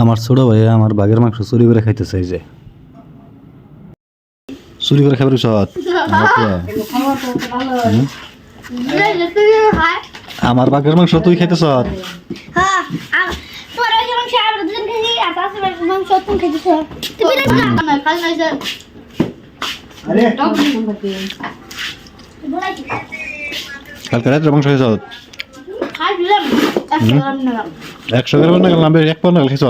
আমার ছোট ভাই আমার বাঘের মাংস চুরি করে খাইতে চাই যে চুরি করে খাবার সৎ আমার বাঘের মাংস তুই খাইতে সৎ কালকে রাত্রে মাংস খাইছ 100 গ্রাম না গেলাম 1 পাউন্ড খাইছ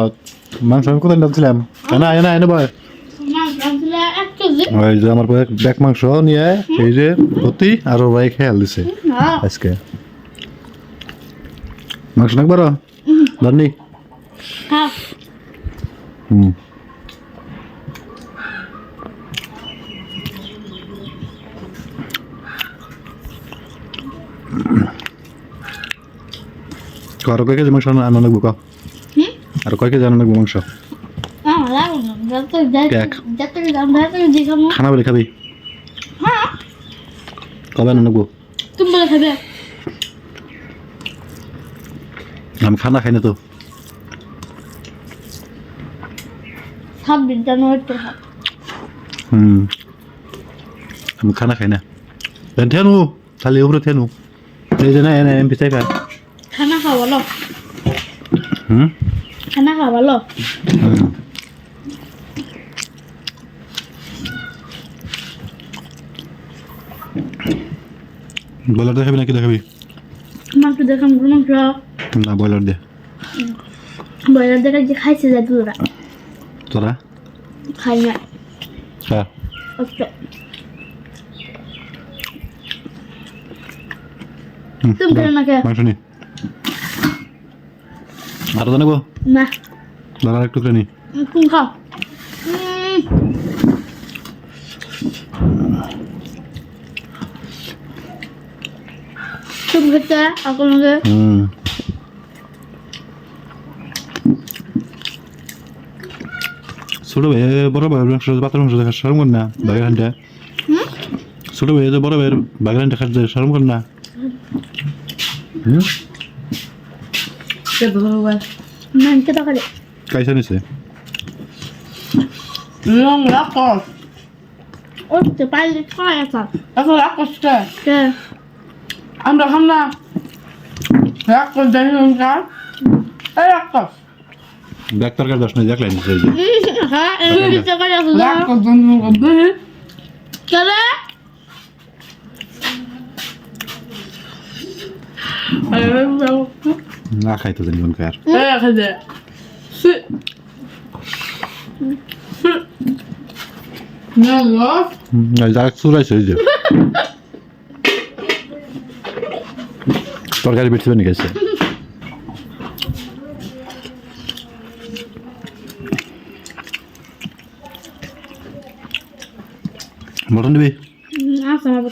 মাংস আমি কোথায় নামছিলাম না এনে এনে বয় ওই যে আমার ব্যাক মাংস নিয়ে এই যে প্রতি আরো ভাই খেয়াল দিছে আজকে মাংস নাক বড় ধরনি আর কয় কেজি মাংস আনা লাগবো ক আর কয় কেজি আনা লাগবো মাংস খানা বলে খাবি কবে আনা লাগবো তুমি বলে খাবে আমি খানা খাই না তো 26 জানুয়ারি তো আমি খানা খাই না থেনু খালি উপরে থেনু এই যে না এনে এমপি চাই পায় খানা খাওয়া বলো খানা খাওয়া বলো ব্রয়লার দেখাবি নাকি দেখাবি মাংস দেখাম মাংস না ব্রয়লার দে ব্রয়লার দেখা যে খাইছে যায় তোরা তোরা খাই না হ্যাঁ আচ্ছা তুমি খেলে না খেয়ে মাংস নি আরো জানাবো না দাঁড়া একটু করে নি তুমি খাও তুমি খেতে আপনাকে ছোট ভাই বড় ভাই মাংস পাতার মাংস দেখা শরম কর না বাগের হান্ডা ছোট ভাই বড় ভাইয়ের বাগের হান্ডা খাতে শরম কর না মাংস তো খালে কাইসা নিছে লং রাখস ও তো পাইলে খায় আছে এত রাখস কে আমরা খাম না রাখস জানি না এই রাখস ব্যাগ তরকারি দশ নাই দেখলেন এই যে হ্যাঁ এই তো করে আছে রাখস জানি না চলে না খাইতে জানি কোন কার এই খাদে না লস না যা চুরাইছে এই যে তরকারি বেশি বানি গেছে মটন দিবি আচ্ছা আমার